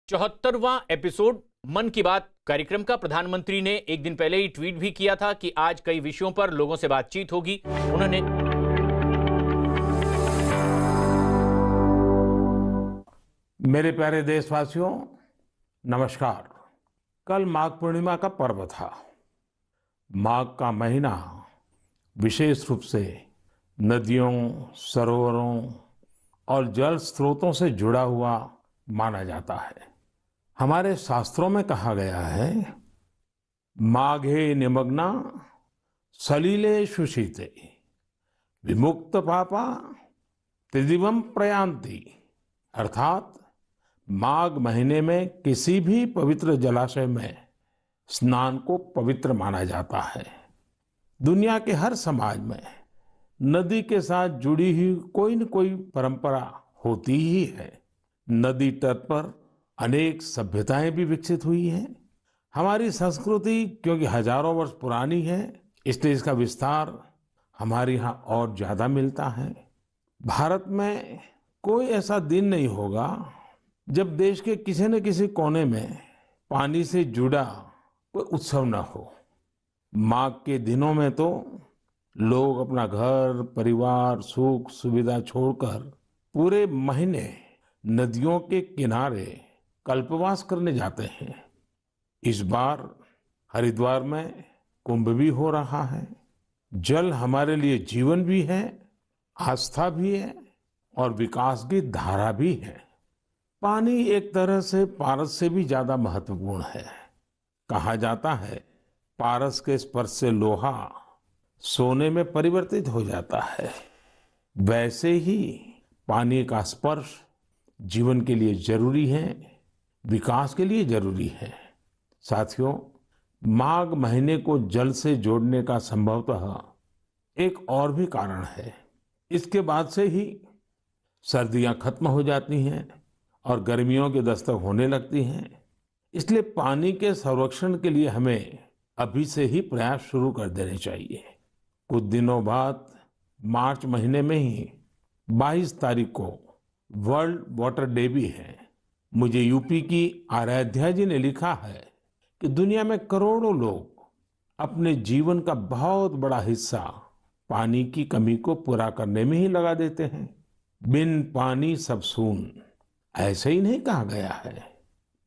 74वां episode मन की बात कार्यक्रम का प्रधानमंत्री ने एक दिन पहले ही ट्वीट भी किया था कि आज कई विषयों पर लोगों से बातचीत होगी। उन्होंने मेरे प्यारे देशवासियों, नमस्कार। कल माघ पूर्णिमा का पर्व था। माघ का महीना विशेष रूप से नदियों, सरोवरों और जल स्रोतों से जुड़ा हुआ माना जाता है। हमारे शास्त्रों में कहा गया है, माघे निमग्ना सलिले सुशीते विमुक्त पापा त्रिदिवम प्रयान्ति। अर्थात माघ महीने में किसी भी पवित्र जलाशय में स्नान को पवित्र माना जाता है। दुनिया के हर समाज में नदी के साथ जुड़ी हुई कोई न कोई परंपरा होती ही है। नदी तट पर अनेक सभ्यताएं भी विकसित हुई हैं। हमारी संस्कृति क्योंकि हजारों वर्ष पुरानी है, इसलिए इसका विस्तार हमारे यहाँ और ज्यादा मिलता है। भारत में कोई ऐसा दिन नहीं होगा जब देश के किसी न किसी कोने में पानी से जुड़ा कोई उत्सव न हो। माघ के दिनों में तो लोग अपना घर, परिवार, सुख सुविधा छोड़कर पूरे महीने नदियों के किनारे कल्पवास करने जाते हैं। इस बार हरिद्वार में कुंभ भी हो रहा है। जल हमारे लिए जीवन भी है, आस्था भी है और विकास की धारा भी है। पानी एक तरह से पारस से भी ज्यादा महत्वपूर्ण है। कहा जाता है, पारस के स्पर्श से लोहा सोने में परिवर्तित हो जाता है। वैसे ही पानी का स्पर्श जीवन के लिए जरूरी है, विकास के लिए जरूरी है। साथियों, माघ महीने को जल से जोड़ने का संभवतः एक और भी कारण है। इसके बाद से ही सर्दियां खत्म हो जाती हैं और गर्मियों की दस्तक होने लगती हैं। इसलिए पानी के संरक्षण के लिए हमें अभी से ही प्रयास शुरू कर देने चाहिए। कुछ दिनों बाद मार्च महीने में ही 22 तारीख को वर्ल्ड वाटर डे भी है। मुझे यूपी की आराध्या जी ने लिखा है कि दुनिया में करोड़ों लोग अपने जीवन का बहुत बड़ा हिस्सा पानी की कमी को पूरा करने में ही लगा देते हैं। बिन पानी सब सून, ऐसे ही नहीं कहा गया है।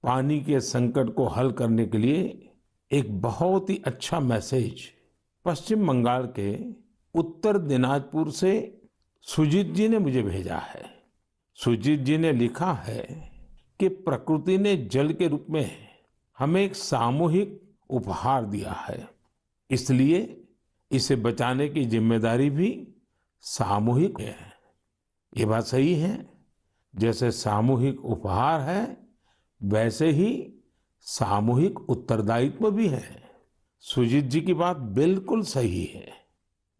पानी के संकट को हल करने के लिए एक बहुत ही अच्छा मैसेज पश्चिम बंगाल के उत्तर दिनाजपुर से सुजीत जी ने मुझे भेजा है। सुजीत जी ने लिखा है कि प्रकृति ने जल के रूप में हमें एक सामूहिक उपहार दिया है, इसलिए इसे बचाने की जिम्मेदारी भी सामूहिक है। ये बात सही है। जैसे सामूहिक उपहार है, वैसे ही सामूहिक उत्तरदायित्व भी है। सुजीत जी की बात बिल्कुल सही है।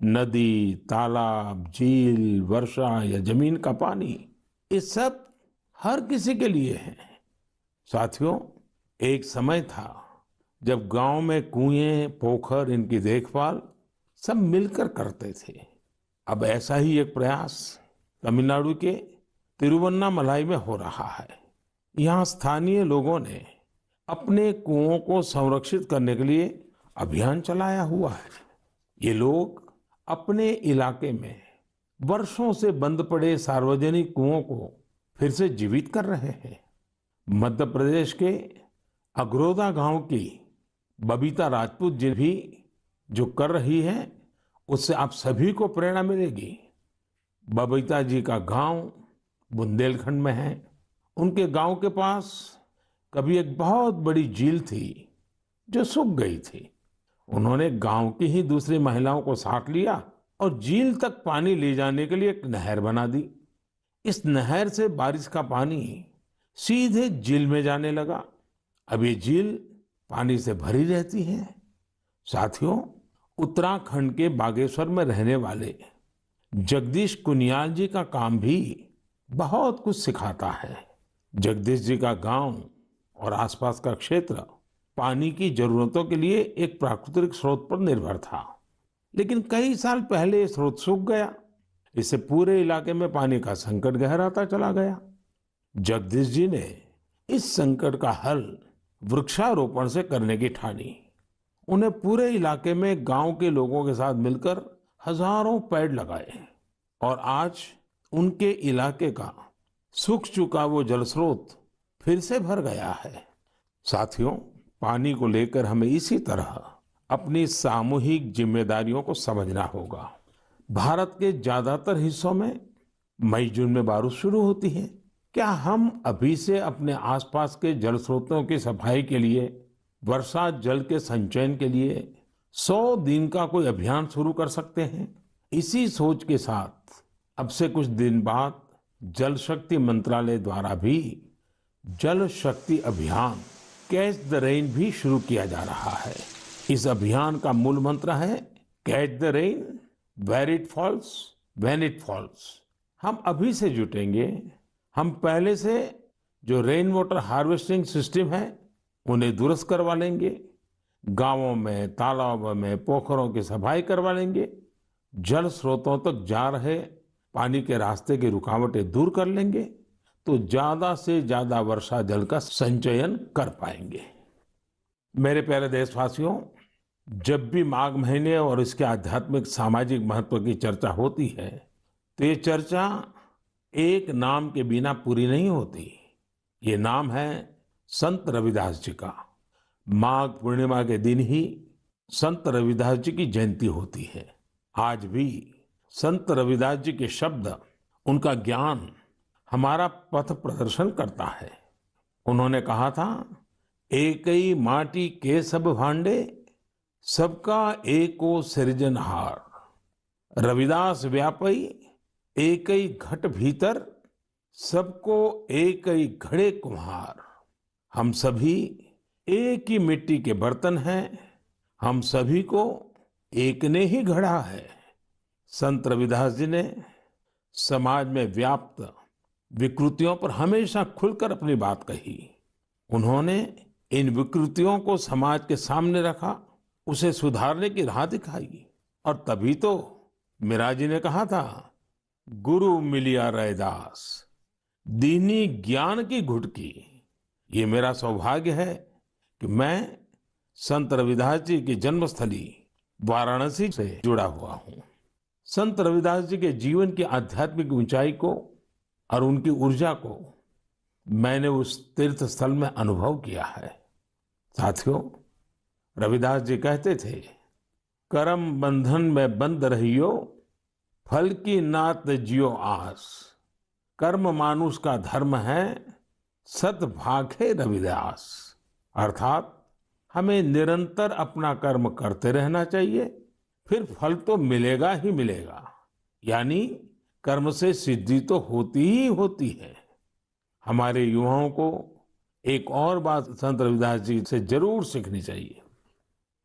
नदी, तालाब, झील, वर्षा या जमीन का पानी, ये सब हर किसी के लिए है। साथियों, एक समय था जब गांव में कुएं, पोखर, इनकी देखभाल सब मिलकर करते थे। अब ऐसा ही एक प्रयास तमिलनाडु के तिरुवन्नामलाई में हो रहा है। यहाँ स्थानीय लोगों ने अपने कुओं को संरक्षित करने के लिए अभियान चलाया हुआ है। ये लोग अपने इलाके में वर्षों से बंद पड़े सार्वजनिक कुओं को फिर से जीवित कर रहे हैं। मध्य प्रदेश के अगरोदा गांव की बबीता राजपूत जी भी जो कर रही है, उससे आप सभी को प्रेरणा मिलेगी। बबीता जी का गांव बुंदेलखंड में है। उनके गांव के पास कभी एक बहुत बड़ी झील थी जो सूख गई थी। उन्होंने गांव की ही दूसरी महिलाओं को साथ लिया और झील तक पानी ले जाने के लिए एक नहर बना दी। इस नहर से बारिश का पानी सीधे झील में जाने लगा। अब ये झील पानी से भरी रहती है। साथियों, उत्तराखंड के बागेश्वर में रहने वाले जगदीश कुनियाल जी का काम भी बहुत कुछ सिखाता है। जगदीश जी का गांव और आसपास का क्षेत्र पानी की जरूरतों के लिए एक प्राकृतिक स्रोत पर निर्भर था, लेकिन कई साल पहले ये स्रोत सूख गया। इससे पूरे इलाके में पानी का संकट गहराता चला गया। जगदीश जी ने इस संकट का हल वृक्षारोपण से करने की ठानी। उन्हें पूरे इलाके में गांव के लोगों के साथ मिलकर हजारों पेड़ लगाए और आज उनके इलाके का सूख चुका वो जल स्रोत फिर से भर गया है। साथियों, पानी को लेकर हमें इसी तरह अपनी सामूहिक जिम्मेदारियों को समझना होगा। भारत के ज्यादातर हिस्सों में मई जून में बारिश शुरू होती है। क्या हम अभी से अपने आसपास के जल स्रोतों की सफाई के लिए, वर्षा जल के संचयन के लिए 100 दिन का कोई अभियान शुरू कर सकते हैं? इसी सोच के साथ अब से कुछ दिन बाद जल शक्ति मंत्रालय द्वारा भी जल शक्ति अभियान कैच द रेन भी शुरू किया जा रहा है। इस अभियान का मूल मंत्र है catch the rain where it falls when it falls. हम अभी से जुटेंगे। हम पहले से जो रेन वाटर हार्वेस्टिंग सिस्टम है उन्हें दुरुस्त करवा लेंगे, गांवों में, तालाबों में, पोखरों की सफाई करवा लेंगे, जल स्रोतों तक जा रहे पानी के रास्ते की रुकावटें दूर कर लेंगे, तो ज्यादा से ज्यादा वर्षा जल का संचयन कर पाएंगे। मेरे प्यारे देशवासियों, जब भी माघ महीने और इसके आध्यात्मिक सामाजिक महत्व की चर्चा होती है तो ये चर्चा एक नाम के बिना पूरी नहीं होती। ये नाम है संत रविदास जी का। माघ पूर्णिमा के दिन ही संत रविदास जी की जयंती होती है। आज भी संत रविदास जी के शब्द, उनका ज्ञान हमारा पथ प्रदर्शन करता है। उन्होंने कहा था, एकई माटी के सब भांडे, सबका एको सृजनहार। रविदास व्यापई एकई घट भीतर, सबको एकई घड़े कुम्हार। हम सभी एक ही मिट्टी के बर्तन हैं, हम सभी को एक ने ही गढ़ा है। संत रविदास जी ने समाज में व्याप्त विकृतियों पर हमेशा खुलकर अपनी बात कही। उन्होंने इन विकृतियों को समाज के सामने रखा, उसे सुधारने की राह दिखाई। और तभी तो मीरा जी ने कहा था, गुरु मिलिया रैदास, दीनी ज्ञान की घुटकी। ये मेरा सौभाग्य है कि मैं संत रविदास जी की जन्मस्थली वाराणसी से जुड़ा हुआ हूँ। संत रविदास जी के जीवन की आध्यात्मिक ऊंचाई को और उनकी ऊर्जा को मैंने उस तीर्थ स्थल में अनुभव किया है। साथियों, रविदास जी कहते थे, करम बंधन में बंद रहियो, फल की नात जियो आस। कर्म मानुष का धर्म है, सत भाखे रविदास। अर्थात हमें निरंतर अपना कर्म करते रहना चाहिए, फिर फल तो मिलेगा ही मिलेगा। यानी कर्म से सिद्धि तो होती ही होती है। हमारे युवाओं को एक और बात संत रविदास जी से जरूर सीखनी चाहिए।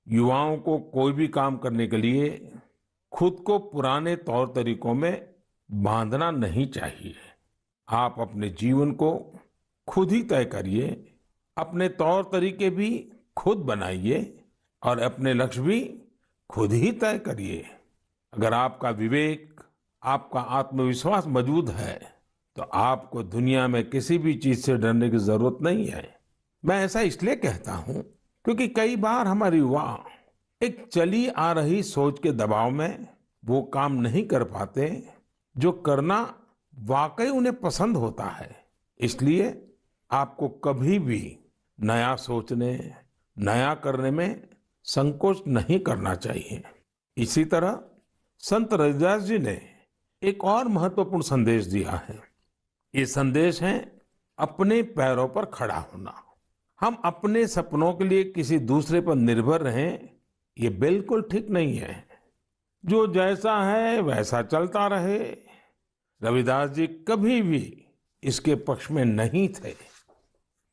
युवाओं को कोई भी काम करने के लिए खुद को पुराने तौर तरीकों में बांधना नहीं चाहिए। आप अपने जीवन को खुद ही तय करिए, अपने तौर तरीके भी खुद बनाइए और अपने लक्ष्य भी खुद ही तय करिए। अगर आपका विवेक, आपका आत्मविश्वास मौजूद है तो आपको दुनिया में किसी भी चीज से डरने की जरूरत नहीं है। मैं ऐसा इसलिए कहता हूं क्योंकि कई बार हमारे युवा एक चली आ रही सोच के दबाव में वो काम नहीं कर पाते जो करना वाकई उन्हें पसंद होता है। इसलिए आपको कभी भी नया सोचने, नया करने में संकोच नहीं करना चाहिए। इसी तरह संत रविदास जी ने एक और महत्वपूर्ण संदेश दिया है। ये संदेश है अपने पैरों पर खड़ा होना। हम अपने सपनों के लिए किसी दूसरे पर निर्भर रहें, ये बिल्कुल ठीक नहीं है। जो जैसा है वैसा चलता रहे। रविदास जी कभी भी इसके पक्ष में नहीं थे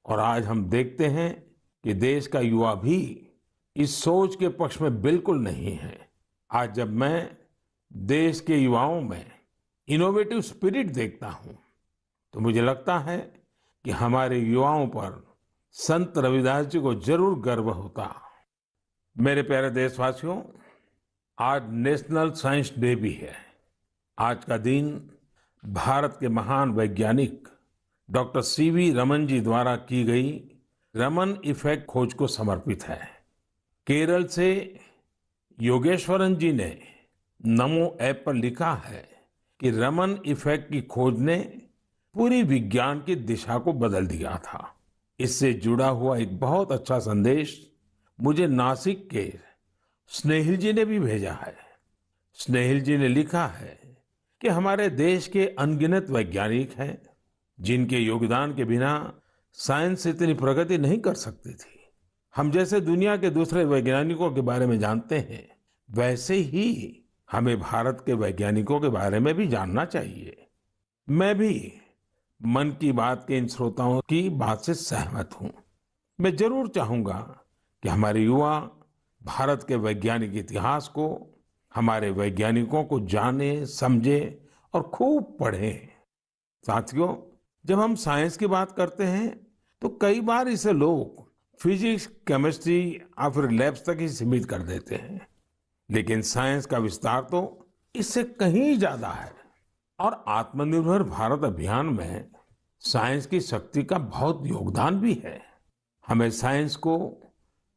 और आज हम देखते हैं कि देश का युवा भी इस सोच के पक्ष में बिल्कुल नहीं है। आज जब मैं देश के युवाओं में इनोवेटिव स्पिरिट देखता हूं तो मुझे लगता है कि हमारे युवाओं पर संत रविदास जी को जरूर गर्व होता। मेरे प्यारे देशवासियों, आज नेशनल साइंस डे भी है। आज का दिन भारत के महान वैज्ञानिक डॉक्टर सीवी रमन जी द्वारा की गई रमन इफेक्ट खोज को समर्पित है। केरल से योगेश्वरन जी ने नमो ऐप पर लिखा है कि रमन इफेक्ट की खोज ने पूरी विज्ञान की दिशा को बदल दिया था। इससे जुड़ा हुआ एक बहुत अच्छा संदेश मुझे नासिक के स्नेहिल जी ने भी भेजा है। स्नेहिल जी ने लिखा है कि हमारे देश के अनगिनत वैज्ञानिक हैं जिनके योगदान के बिना साइंस इतनी प्रगति नहीं कर सकती थी। हम जैसे दुनिया के दूसरे वैज्ञानिकों के बारे में जानते हैं, वैसे ही हमें भारत के वैज्ञानिकों के बारे में भी जानना चाहिए। मैं भी मन की बात के इन श्रोताओं की बात से सहमत हूं। मैं जरूर चाहूंगा कि हमारे युवा भारत के वैज्ञानिक इतिहास को, हमारे वैज्ञानिकों को जाने, समझे और खूब पढ़ें। साथियों, जब हम साइंस की बात करते हैं तो कई बार इसे लोग फिजिक्स, केमिस्ट्री या फिर लैब्स तक ही सीमित कर देते हैं, लेकिन साइंस का विस्तार तो इससे कहीं ज्यादा है। और आत्मनिर्भर भारत अभियान में साइंस की शक्ति का बहुत योगदान भी है। हमें साइंस को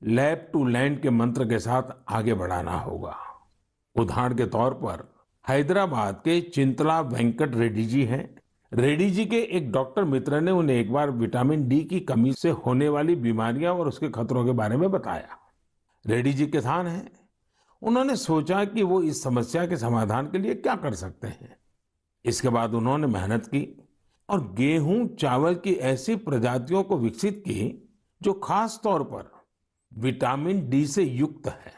लैब टू लैंड के मंत्र के साथ आगे बढ़ाना होगा। उदाहरण के तौर पर हैदराबाद के चिंतला वेंकट रेड्डी जी हैं। रेड्डी जी के एक डॉक्टर मित्र ने उन्हें एक बार विटामिन डी की कमी से होने वाली बीमारियां और उसके खतरों के बारे में बताया। रेड्डी जी किसान हैं। उन्होंने सोचा कि वो इस समस्या के समाधान के लिए क्या कर सकते हैं। इसके बाद उन्होंने मेहनत की और गेहूं, चावल की ऐसी प्रजातियों को विकसित की जो खास तौर पर विटामिन डी से युक्त है।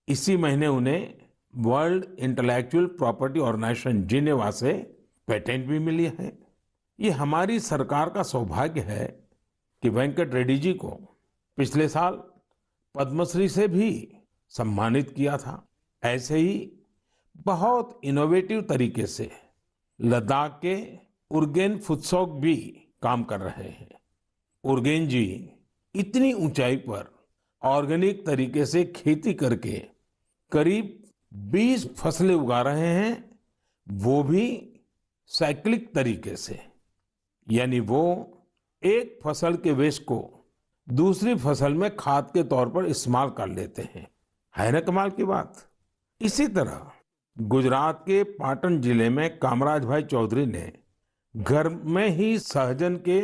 इसी महीने उन्हें world intellectual property organization Geneva से पेटेंट भी मिली है। ये हमारी सरकार का सौभाग्य है कि वेंकट रेड्डी जी को पिछले साल पद्मश्री से भी सम्मानित किया था। ऐसे ही बहुत इनोवेटिव तरीके से लद्दाख के उर्गेन फुत्सौग भी काम कर रहे हैं। उर्गेन जी इतनी ऊंचाई पर ऑर्गेनिक तरीके से खेती करके करीब 20 फसलें उगा रहे हैं, वो भी साइक्लिक तरीके से। यानी वो एक फसल के वेस्ट को दूसरी फसल में खाद के तौर पर इस्तेमाल कर लेते हैं। है ना कमाल की बात। इसी तरह गुजरात के पाटन जिले में कामराज भाई चौधरी ने घर में ही सहजन के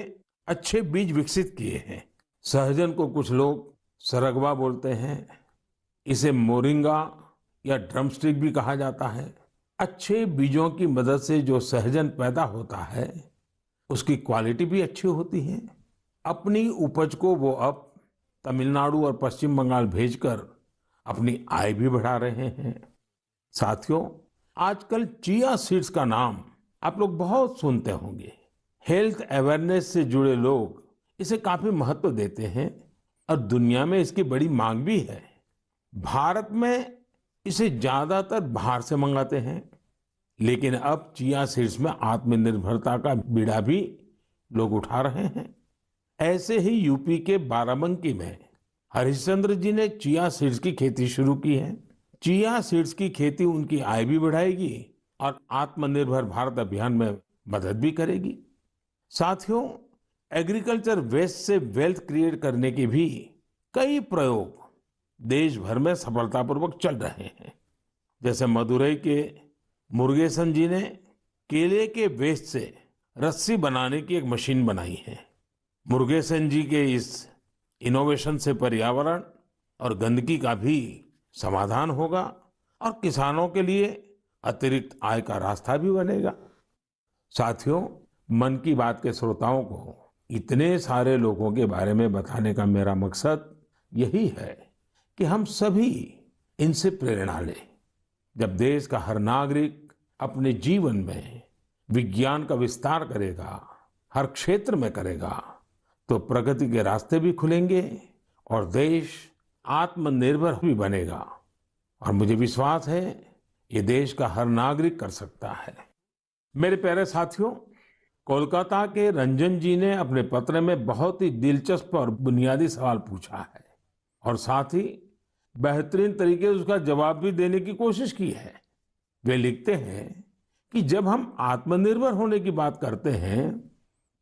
अच्छे बीज विकसित किए हैं। सहजन को कुछ लोग सरगवा बोलते हैं, इसे मोरिंगा या ड्रमस्टिक भी कहा जाता है। अच्छे बीजों की मदद से जो सहजन पैदा होता है उसकी क्वालिटी भी अच्छी होती है। अपनी उपज को वो अब तमिलनाडु और पश्चिम बंगाल भेजकर अपनी आय भी बढ़ा रहे हैं। साथियों, आजकल चिया सीड्स का नाम आप लोग बहुत सुनते होंगे। हेल्थ अवेयरनेस से जुड़े लोग इसे काफी महत्व देते हैं और दुनिया में इसकी बड़ी मांग भी है। भारत में इसे ज्यादातर बाहर से मंगाते हैं, लेकिन अब चिया सीड्स में आत्मनिर्भरता का बीड़ा भी लोग उठा रहे हैं। ऐसे ही यूपी के बाराबंकी में हरिश्चंद्र जी ने चिया सीड्स की खेती शुरू की है। चिया सीड्स की खेती उनकी आय भी बढ़ाएगी और आत्मनिर्भर भारत अभियान में मदद भी करेगी। साथियों, एग्रीकल्चर वेस्ट से वेल्थ क्रिएट करने के भी कई प्रयोग देश भर में सफलतापूर्वक चल रहे हैं। जैसे मदुरई के मुरुगेसन जी ने केले के वेस्ट से रस्सी बनाने की एक मशीन बनाई है। मुरुगेसन जी के इस इनोवेशन से पर्यावरण और गंदगी का भी समाधान होगा और किसानों के लिए अतिरिक्त आय का रास्ता भी बनेगा। साथियों, मन की बात के श्रोताओं को इतने सारे लोगों के बारे में बताने का मेरा मकसद यही है कि हम सभी इनसे प्रेरणा लें। जब देश का हर नागरिक अपने जीवन में विज्ञान का विस्तार करेगा, हर क्षेत्र में करेगा, तो प्रगति के रास्ते भी खुलेंगे और देश आत्मनिर्भर भी बनेगा। और मुझे विश्वास है ये देश का हर नागरिक कर सकता है। मेरे प्यारे साथियों, कोलकाता के रंजन जी ने अपने पत्र में बहुत ही दिलचस्प और बुनियादी सवाल पूछा है और साथ ही बेहतरीन तरीके से उसका जवाब भी देने की कोशिश की है। वे लिखते हैं कि जब हम आत्मनिर्भर होने की बात करते हैं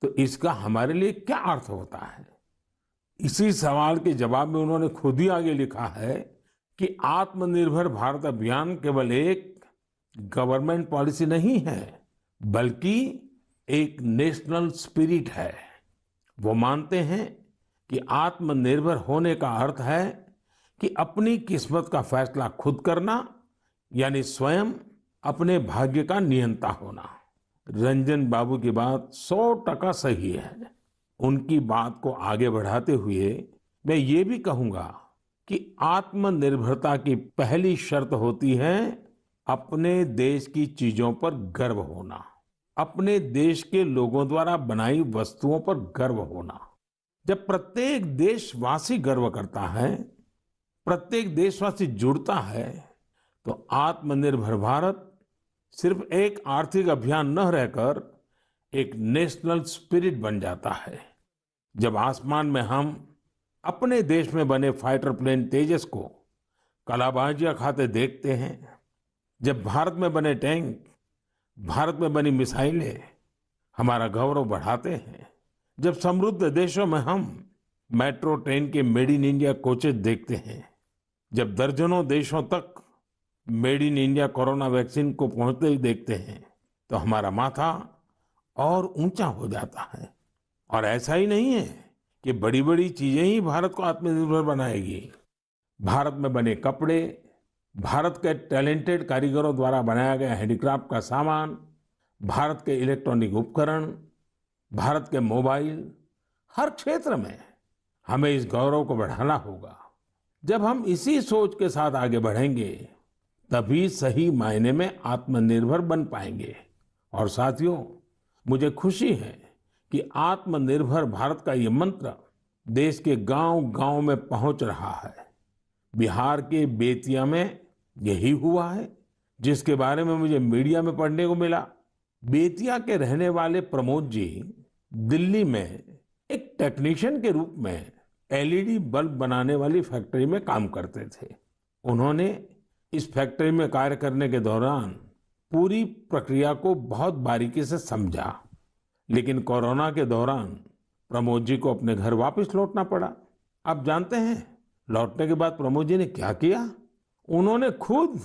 तो इसका हमारे लिए क्या अर्थ होता है? इसी सवाल के जवाब में उन्होंने खुद ही आगे लिखा है कि आत्मनिर्भर भारत अभियान केवल एक गवर्नमेंट पॉलिसी नहीं है, बल्कि एक नेशनल स्पिरिट है। वो मानते हैं कि आत्मनिर्भर होने का अर्थ है कि अपनी किस्मत का फैसला खुद करना, यानी स्वयं अपने भाग्य का नियंता होना। रंजन बाबू की बात 100% सही है। उनकी बात को आगे बढ़ाते हुए मैं ये भी कहूंगा कि आत्मनिर्भरता की पहली शर्त होती है अपने देश की चीजों पर गर्व होना, अपने देश के लोगों द्वारा बनाई वस्तुओं पर गर्व होना। जब प्रत्येक देशवासी गर्व करता है, प्रत्येक देशवासी जुड़ता है, तो आत्मनिर्भर भारत सिर्फ एक आर्थिक अभियान न रहकर एक नेशनल स्पिरिट बन जाता है। जब आसमान में हम अपने देश में बने फाइटर प्लेन तेजस को कलाबाजियां खाते देखते हैं, जब भारत में बने टैंक, भारत में बनी मिसाइलें हमारा गौरव बढ़ाते हैं, जब समृद्ध देशों में हम मेट्रो ट्रेन के मेड इन इंडिया कोचेस देखते हैं, जब दर्जनों देशों तक made in India corona vaccine को पहुंचते ही देखते हैं, तो हमारा माथा और ऊंचा हो जाता है। और ऐसा ही नहीं है कि बड़ी बड़ी चीजें ही भारत को आत्मनिर्भर बनाएगी। भारत में बने कपड़े, भारत के टैलेंटेड कारीगरों द्वारा बनाया गया हैंडीक्राफ्ट का सामान, भारत के इलेक्ट्रॉनिक उपकरण, भारत के मोबाइल, हर क्षेत्र में हमें इस गौरव को बढ़ाना होगा। जब हम इसी सोच के साथ आगे बढ़ेंगे, तभी सही मायने में आत्मनिर्भर बन पाएंगे। और साथियों, मुझे खुशी है कि आत्मनिर्भर भारत का ये मंत्र देश के गांव-गांव में पहुंच रहा है। बिहार के बेतिया में यही हुआ है, जिसके बारे में मुझे मीडिया में पढ़ने को मिला। बेतिया के रहने वाले प्रमोद जी दिल्ली में एक टेक्नीशियन के रूप में एलईडी बल्ब बनाने वाली फैक्ट्री में काम करते थे। उन्होंने इस फैक्ट्री में कार्य करने के दौरान पूरी प्रक्रिया को बहुत बारीकी से समझा, लेकिन कोरोना के दौरान प्रमोद जी को अपने घर वापस लौटना पड़ा। आप जानते हैं, लौटने के बाद प्रमोद जी ने क्या किया? उन्होंने खुद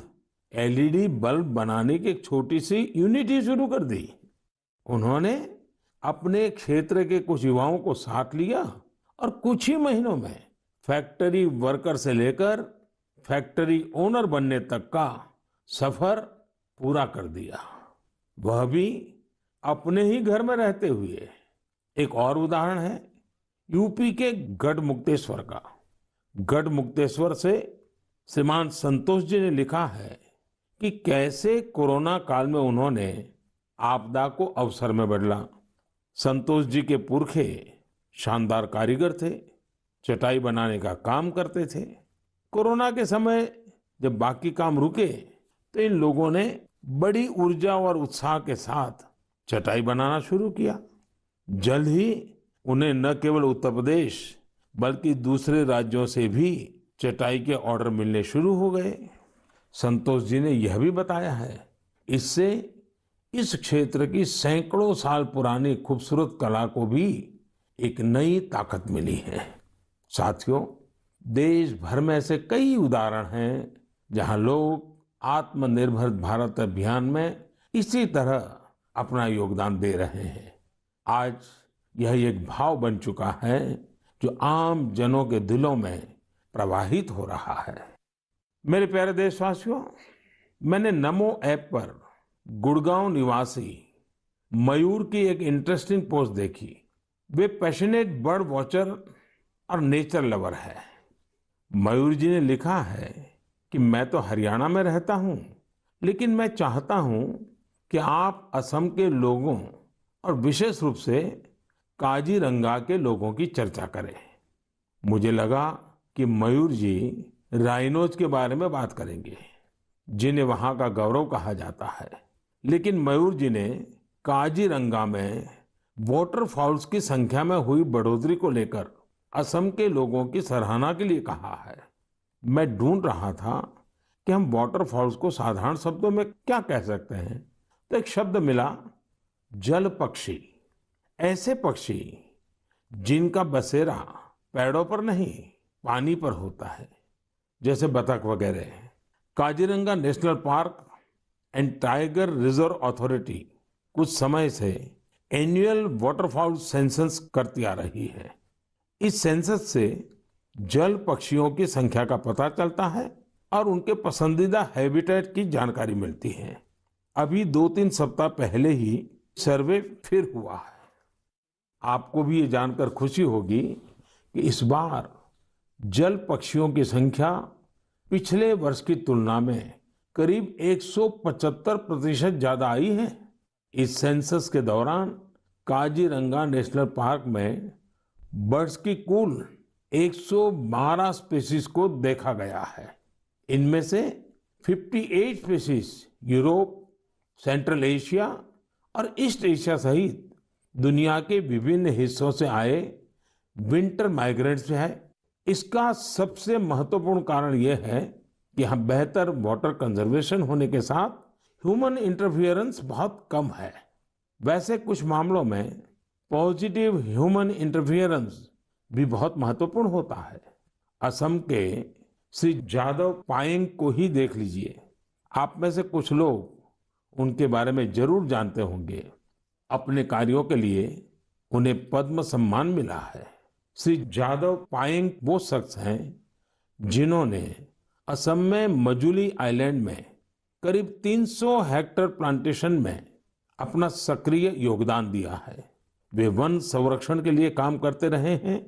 एलईडी बल्ब बनाने की एक छोटी सी यूनिट ही शुरू कर दी। उन्होंने अपने क्षेत्र के कुछ युवाओं को साथ लिया और कुछ ही महीनों में फैक्ट्री वर्कर से लेकर फैक्ट्री ओनर बनने तक का सफर पूरा कर दिया, वह भी अपने ही घर में रहते हुए। एक और उदाहरण है यूपी के गढ़मुक्तेश्वर का। गढ़मुक्तेश्वर से श्रीमान संतोष जी ने लिखा है कि कैसे कोरोना काल में उन्होंने आपदा को अवसर में बदला। संतोष जी के पुरखे शानदार कारीगर थे, चटाई बनाने का काम करते थे। कोरोना के समय जब बाकी काम रुके, तो इन लोगों ने बड़ी ऊर्जा और उत्साह के साथ चटाई बनाना शुरू किया। जल्द ही उन्हें न केवल उत्तर प्रदेश बल्कि दूसरे राज्यों से भी चटाई के ऑर्डर मिलने शुरू हो गए। संतोष जी ने यह भी बताया है, इससे इस क्षेत्र की सैकड़ों साल पुरानी खूबसूरत कला को भी एक नई ताकत मिली है। साथियों, देश भर में ऐसे कई उदाहरण हैं जहां लोग आत्मनिर्भर भारत अभियान में इसी तरह अपना योगदान दे रहे हैं। आज यह एक भाव बन चुका है जो आम जनों के दिलों में प्रवाहित हो रहा है। मेरे प्यारे देशवासियों, मैंने नमो ऐप पर गुड़गांव निवासी मयूर की एक इंटरेस्टिंग पोस्ट देखी। वे पैशनेट बर्ड वॉचर और नेचर लवर है। मयूर जी ने लिखा है कि मैं तो हरियाणा में रहता हूं, लेकिन मैं चाहता हूं कि आप असम के लोगों और विशेष रूप से काजीरंगा के लोगों की चर्चा करें। मुझे लगा कि मयूर जी राइनोज के बारे में बात करेंगे, जिन्हें वहां का गौरव कहा जाता है। लेकिन मयूर जी ने काजीरंगा में वाटरफॉल्स की संख्या में हुई बढ़ोतरी को लेकर असम के लोगों की सराहना के लिए कहा है। मैं ढूंढ रहा था कि हम वाटरफॉल्स को साधारण शब्दों में क्या कह सकते हैं, तो एक शब्द मिला, जल पक्षी। ऐसे पक्षी जिनका बसेरा पेड़ों पर नहीं पानी पर होता है, जैसे बतख वगैरह, Kaziranga national park and tiger reserve authority कुछ समय से एनुअल वाटरफाउल सेंसस करती आ रही है। इस सेंसस से जल पक्षियों की संख्या का पता चलता है और उनके पसंदीदा हैबिटेट की जानकारी मिलती है। अभी 2-3 सप्ताह पहले ही सर्वे फिर हुआ है। आपको भी ये जानकर खुशी होगी कि इस बार जल पक्षियों की संख्या पिछले वर्ष की तुलना में करीब 175% ज्यादा आई है। इस सेंसस के दौरान काजीरंगा नेशनल पार्क में बर्ड्स की कुल 112 स्पीशीज को देखा गया है। इनमें से 58 स्पीशीज यूरोप, सेंट्रल एशिया और ईस्ट एशिया सहित दुनिया के विभिन्न हिस्सों से आए विंटर माइग्रेंट्स है। इसका सबसे महत्वपूर्ण कारण यह है कि यहाँ बेहतर वाटर कंजर्वेशन होने के साथ ह्यूमन इंटरफियरेंस बहुत कम है। वैसे कुछ मामलों में पॉजिटिव ह्यूमन इंटरफियरेंस भी बहुत महत्वपूर्ण होता है। असम के श्री जादव पायेंग को ही देख लीजिए। आप में से कुछ लोग उनके बारे में जरूर जानते होंगे। अपने कार्यों के लिए उन्हें पद्म सम्मान मिला है। श्री जादव पायेंग वो शख्स हैं जिन्होंने असम में मजुली आइलैंड में करीब 300 हेक्टेयर प्लांटेशन में अपना सक्रिय योगदान दिया है। वे वन संरक्षण के लिए काम करते रहे हैं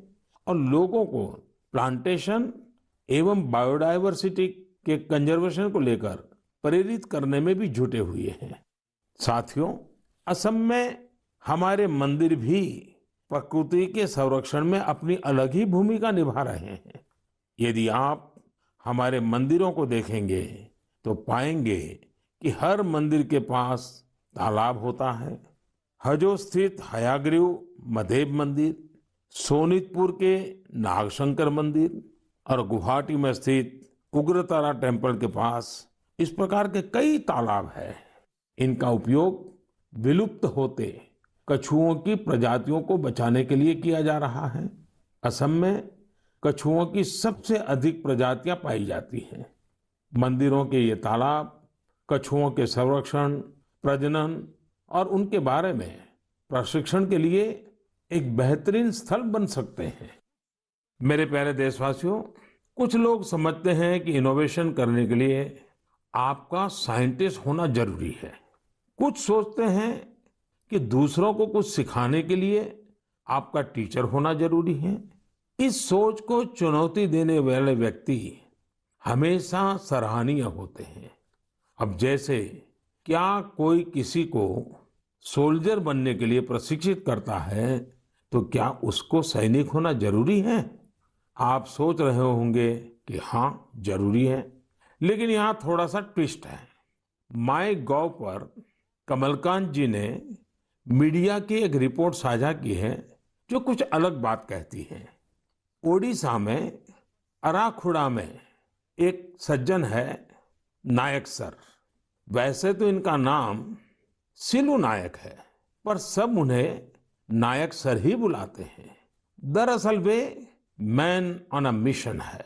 और लोगों को प्लांटेशन एवं बायोडायवर्सिटी के कंजर्वेशन को लेकर प्रेरित करने में भी जुटे हुए हैं। साथियों, असम में हमारे मंदिर भी प्रकृति के संरक्षण में अपनी अलग ही भूमिका निभा रहे हैं। यदि आप हमारे मंदिरों को देखेंगे तो पाएंगे कि हर मंदिर के पास तालाब होता है। हजो स्थित हयाग्रीव मधेब मंदिर, सोनितपुर के नागशंकर मंदिर और गुवाहाटी में स्थित उग्रतारा टेम्पल के पास इस प्रकार के कई तालाब हैं। इनका उपयोग विलुप्त होते कछुओं की प्रजातियों को बचाने के लिए किया जा रहा है। असम में कछुओं की सबसे अधिक प्रजातियां पाई जाती हैं। मंदिरों के ये तालाब कछुओं के संरक्षण, प्रजनन और उनके बारे में प्रशिक्षण के लिए एक बेहतरीन स्थल बन सकते हैं। मेरे प्यारे देशवासियों, कुछ लोग समझते हैं कि इनोवेशन करने के लिए आपका साइंटिस्ट होना जरूरी है। कुछ सोचते हैं कि दूसरों को कुछ सिखाने के लिए आपका टीचर होना जरूरी है। इस सोच को चुनौती देने वाले व्यक्ति हमेशा सराहनीय होते हैं। अब जैसे क्या कोई किसी को सोल्जर बनने के लिए प्रशिक्षित करता है तो क्या उसको सैनिक होना जरूरी है? आप सोच रहे होंगे कि हाँ, जरूरी है। लेकिन यहाँ थोड़ा सा ट्विस्ट है। माय गॉव पर कमलकांत जी ने मीडिया की एक रिपोर्ट साझा की है जो कुछ अलग बात कहती है। ओडिशा में अराखुड़ा में एक सज्जन है नायक सर। वैसे तो इनका नाम सिलू नायक है, पर सब उन्हें नायक सर ही बुलाते हैं। दरअसल वे मैन ऑन अ मिशन है।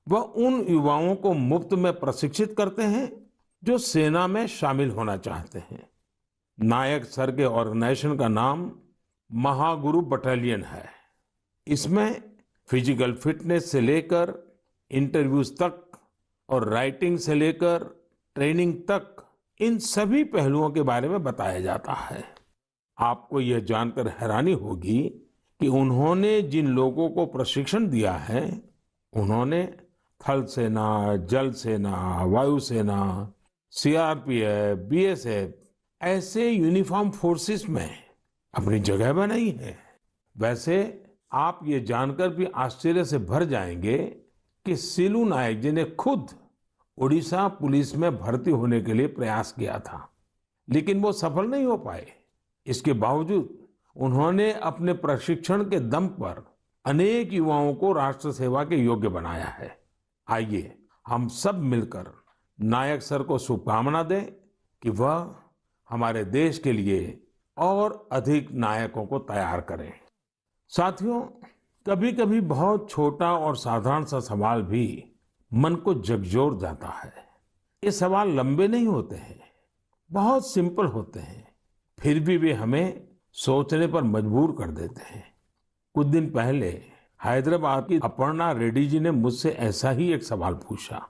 वह उन युवाओं को मुफ्त में प्रशिक्षित करते हैं जो सेना में शामिल होना चाहते हैं। नायक सर के ऑर्गेनाइजेशन का नाम महागुरु बटालियन है। इसमें फिजिकल फिटनेस से लेकर इंटरव्यूज तक और राइटिंग से लेकर ट्रेनिंग तक इन सभी पहलुओं के बारे में बताया जाता है। आपको यह जानकर हैरानी होगी कि उन्होंने जिन लोगों को प्रशिक्षण दिया है, उन्होंने थल सेना, जल सेना, वायुसेना, सीआरपीएफ, बीएसएफ ऐसे यूनिफॉर्म फोर्सेस में अपनी जगह बनाई है। वैसे आप ये जानकर भी आश्चर्य से भर जाएंगे कि सिलू नायक जी ने खुद उड़ीसा पुलिस में भर्ती होने के लिए प्रयास किया था, लेकिन वो सफल नहीं हो पाए। इसके बावजूद उन्होंने अपने प्रशिक्षण के दम पर अनेक युवाओं को राष्ट्र सेवा के योग्य बनाया है। आइए हम सब मिलकर नायक सर को शुभकामना दें कि वह हमारे देश के लिए और अधिक नायकों को तैयार करें। साथियों, कभी-कभी बहुत छोटा और साधारण सा सवाल भी मन को झकझोर जाता है। ये सवाल लंबे नहीं होते हैं, बहुत सिंपल होते हैं, फिर भी वे हमें सोचने पर मजबूर कर देते हैं। कुछ दिन पहले हैदराबाद की अपर्णा रेड्डी जी ने मुझसे ऐसा ही एक सवाल पूछा।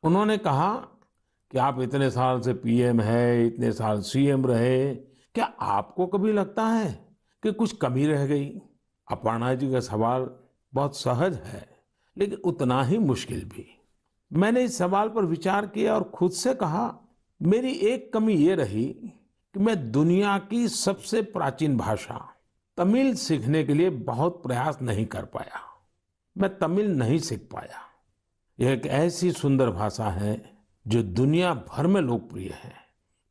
उन्होंने कहा कि आप इतने साल से पीएम है, इतने साल सीएम रहे, क्या आपको कभी लगता है कि कुछ कमी रह गई? अपर्णा जी का सवाल बहुत सहज है, लेकिन उतना ही मुश्किल भी। मैंने इस सवाल पर विचार किया और खुद से कहा, मेरी एक कमी ये रही कि मैं दुनिया की सबसे प्राचीन भाषा तमिल सीखने के लिए बहुत प्रयास नहीं कर पाया। मैं तमिल नहीं सीख पाया। यह एक ऐसी सुंदर भाषा है जो दुनिया भर में लोकप्रिय है।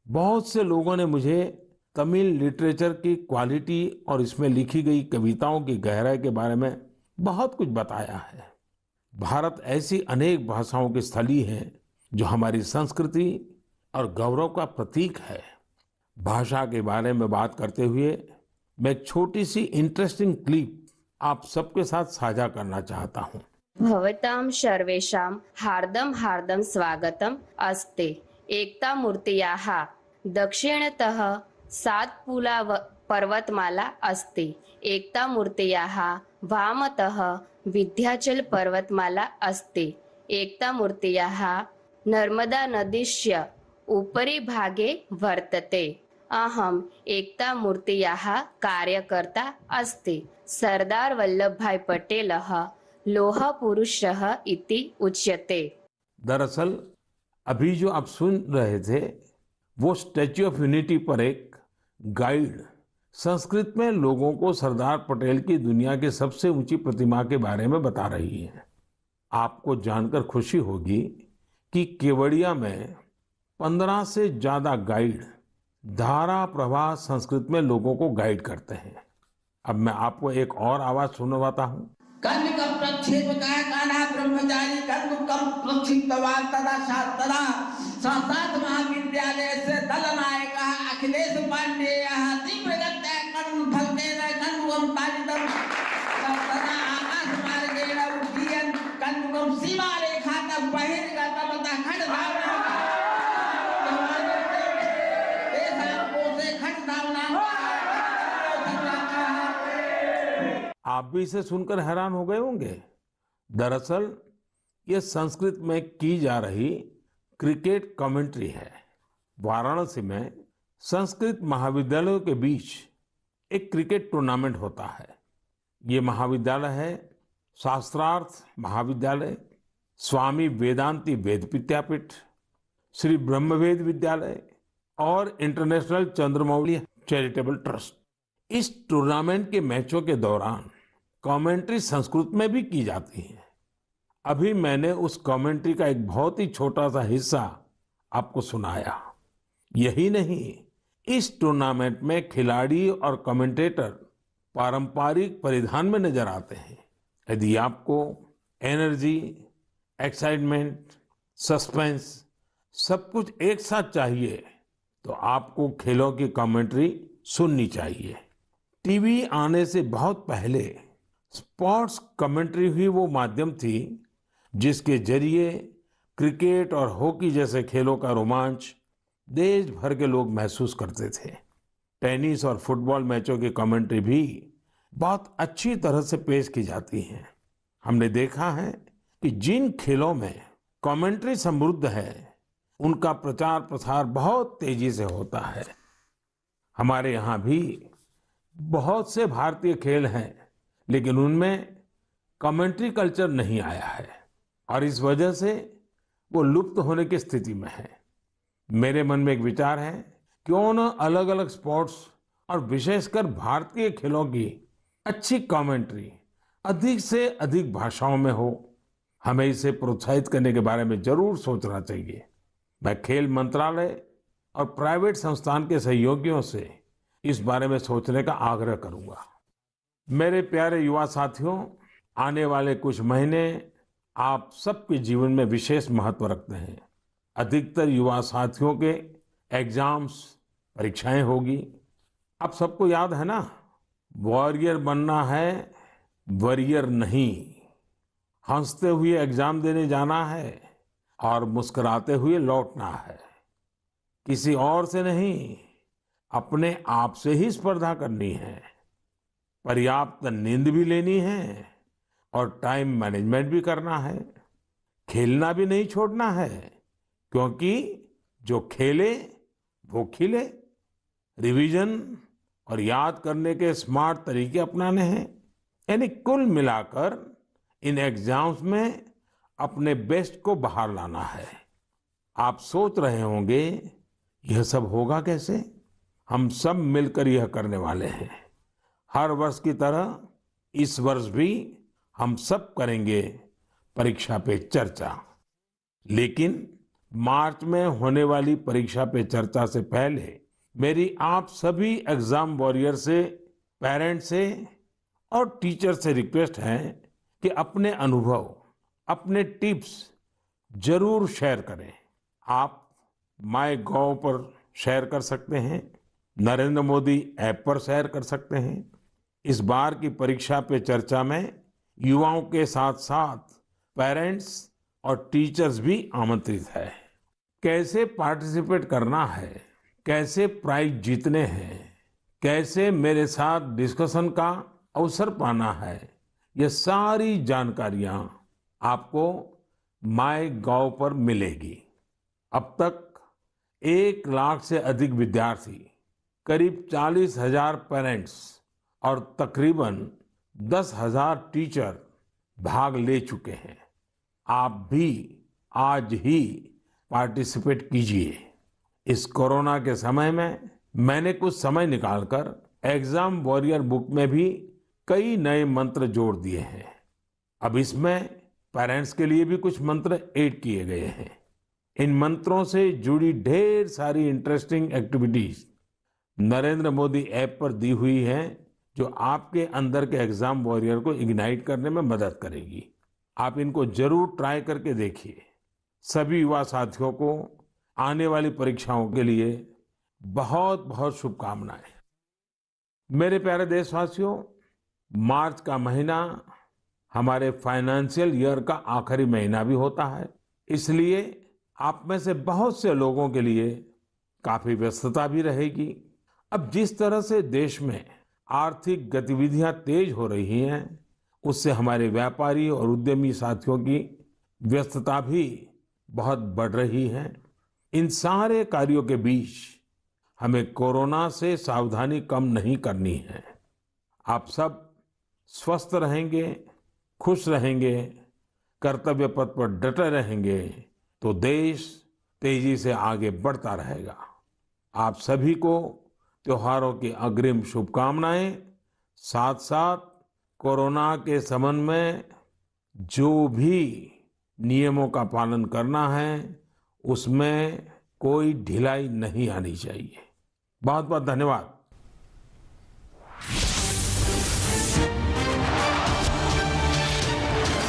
बहुत से लोगों ने मुझे तमिल लिटरेचर की क्वालिटी और इसमें लिखी गई कविताओं की गहराई के बारे में बहुत कुछ बताया है। भारत ऐसी अनेक भाषाओं की स्थली है जो हमारी संस्कृति और गौरव का प्रतीक है। भाषा के बारे में बात करते हुए मैं एक छोटी सी इंटरेस्टिंग क्लिप आप सबके साथ साझा करना चाहता हूँ। भवतां सर्वेषां हार्दं हार्दं स्वागतम् अस्ति। एकता मूर्त्याः दक्षिणतः सातपुला पर्वतमाला अस्ति। एकता मूर्त्याः वामतः विन्ध्याचल पर्वतमाला अस्ति। एकता मूर्त्याः नर्मदा नदीस्य उपरि भागे वर्तते। अहम् एकता मूर्त्याः कार्यकर्ता अस्ति। सरदार वल्लभभाई पटेलः लोह पुरुषः इति उच्यते। दरअसल अभी जो आप सुन रहे थे वो स्टैच्यू ऑफ यूनिटी पर एक गाइड संस्कृत में लोगों को सरदार पटेल की दुनिया की सबसे ऊंची प्रतिमा के बारे में बता रही है। आपको जानकर खुशी होगी कि केवड़िया में 15 से ज्यादा गाइड धारा प्रवाह संस्कृत में लोगों को गाइड करते हैं। अब मैं आपको एक और आवाज सुनवाता हूँ। कन्निकं प्रक्षेपकाय कान्हा ब्रह्मचारी कन्दुकं प्रक्षिप्तवान् तदा तदा संस्कृत महाविद्यालय से दलनायकः अखिलेश पाण्डेयः तीव्रगत्या कर्णफलकेन कन्दुकं ताडितं तदा आकाशमार्गेण उड्डयन् कन्दुकं सीमारेखातः बहिर्गतं ततः खड्गधावनं तेषां कोशे खड्गधावनां आप भी इसे सुनकर हैरान हो गए होंगे। दरअसल ये संस्कृत में की जा रही क्रिकेट कमेंट्री है। वाराणसी में संस्कृत महाविद्यालयों के बीच एक क्रिकेट टूर्नामेंट होता है। ये महाविद्यालय है शास्त्रार्थ महाविद्यालय, स्वामी वेदांती वेद विद्यापीठ, श्री ब्रह्मवेद विद्यालय और इंटरनेशनल चंद्रमौली चैरिटेबल ट्रस्ट। इस टूर्नामेंट के मैचों के दौरान कमेंट्री संस्कृत में भी की जाती है। अभी मैंने उस कमेंट्री का एक बहुत ही छोटा सा हिस्सा आपको सुनाया। यही नहीं, इस टूर्नामेंट में खिलाड़ी और कमेंटेटर पारंपरिक परिधान में नजर आते हैं। यदि आपको एनर्जी, एक्साइटमेंट, सस्पेंस सब कुछ एक साथ चाहिए तो आपको खेलों की कमेंट्री सुननी चाहिए। टीवी आने से बहुत पहले स्पोर्ट्स कमेंट्री ही वो माध्यम थी जिसके जरिए क्रिकेट और हॉकी जैसे खेलों का रोमांच देश भर के लोग महसूस करते थे। टेनिस और फुटबॉल मैचों की कमेंट्री भी बहुत अच्छी तरह से पेश की जाती है। हमने देखा है कि जिन खेलों में कमेंट्री समृद्ध है उनका प्रचार प्रसार बहुत तेजी से होता है। हमारे यहाँ भी बहुत से भारतीय खेल हैं, लेकिन उनमें कमेंट्री कल्चर नहीं आया है और इस वजह से वो लुप्त होने की स्थिति में है। मेरे मन में एक विचार है, क्यों न अलग अलग स्पोर्ट्स और विशेषकर भारतीय खेलों की अच्छी कमेंट्री अधिक से अधिक भाषाओं में हो। हमें इसे प्रोत्साहित करने के बारे में जरूर सोचना चाहिए। मैं खेल मंत्रालय और प्राइवेट संस्थान के सहयोगियों से इस बारे में सोचने का आग्रह करूंगा। मेरे प्यारे युवा साथियों, आने वाले कुछ महीने आप सबके जीवन में विशेष महत्व रखते हैं। अधिकतर युवा साथियों के एग्जाम्स, परीक्षाएं होगी। अब सबको याद है ना, वॉरियर बनना है, वॉरियर नहीं। हंसते हुए एग्जाम देने जाना है और मुस्कुराते हुए लौटना है। किसी और से नहीं, अपने आप से ही स्पर्धा करनी है। पर्याप्त नींद भी लेनी है और टाइम मैनेजमेंट भी करना है। खेलना भी नहीं छोड़ना है, क्योंकि जो खेले वो खिले। रिवीजन और याद करने के स्मार्ट तरीके अपनाने हैं। यानी कुल मिलाकर इन एग्जाम्स में अपने बेस्ट को बाहर लाना है। आप सोच रहे होंगे यह सब होगा कैसे? हम सब मिलकर यह करने वाले हैं। हर वर्ष की तरह इस वर्ष भी हम सब करेंगे परीक्षा पे चर्चा। लेकिन मार्च में होने वाली परीक्षा पे चर्चा से पहले मेरी आप सभी एग्जाम वॉरियर से, पेरेंट्स से और टीचर से रिक्वेस्ट है कि अपने अनुभव, अपने टिप्स जरूर शेयर करें। आप MyGov पर शेयर कर सकते हैं, नरेंद्र मोदी ऐप पर शेयर कर सकते हैं। इस बार की परीक्षा पे चर्चा में युवाओं के साथ साथ पेरेंट्स और टीचर्स भी आमंत्रित है। कैसे पार्टिसिपेट करना है, कैसे प्राइज जीतने हैं, कैसे मेरे साथ डिस्कशन का अवसर पाना है, ये सारी जानकारियां आपको MyGov पर मिलेगी। अब तक 1 लाख से अधिक विद्यार्थी, करीब 40,000 पेरेंट्स और तकरीबन 10,000 टीचर भाग ले चुके हैं। आप भी आज ही पार्टिसिपेट कीजिए। इस कोरोना के समय में मैंने कुछ समय निकालकर एग्जाम वॉरियर बुक में भी कई नए मंत्र जोड़ दिए हैं। अब इसमें पेरेंट्स के लिए भी कुछ मंत्र ऐड किए गए हैं। इन मंत्रों से जुड़ी ढेर सारी interesting activities Narendra Modi app पर दी हुई हैं, जो आपके अंदर के एग्जाम वॉरियर को इग्नाइट करने में मदद करेगी। आप इनको जरूर ट्राई करके देखिए। सभी युवा साथियों को आने वाली परीक्षाओं के लिए बहुत बहुत शुभकामनाएं। मेरे प्यारे देशवासियों, मार्च का महीना हमारे फाइनेंशियल ईयर का आखिरी महीना भी होता है। इसलिए आप में से बहुत से लोगों के लिए काफी व्यस्तता भी रहेगी। अब जिस तरह से देश में आर्थिक गतिविधियां तेज हो रही हैं, उससे हमारे व्यापारी और उद्यमी साथियों की व्यस्तता भी बहुत बढ़ रही है। इन सारे कार्यों के बीच हमें कोरोना से सावधानी कम नहीं करनी है। आप सब स्वस्थ रहेंगे, खुश रहेंगे, कर्तव्य पथ पर डटे रहेंगे तो देश तेजी से आगे बढ़ता रहेगा। आप सभी को त्योहारों की अग्रिम शुभकामनाएं। साथ साथ कोरोना के संबंध में जो भी नियमों का पालन करना है, उसमें कोई ढिलाई नहीं आनी चाहिए। बहुत बहुत धन्यवाद।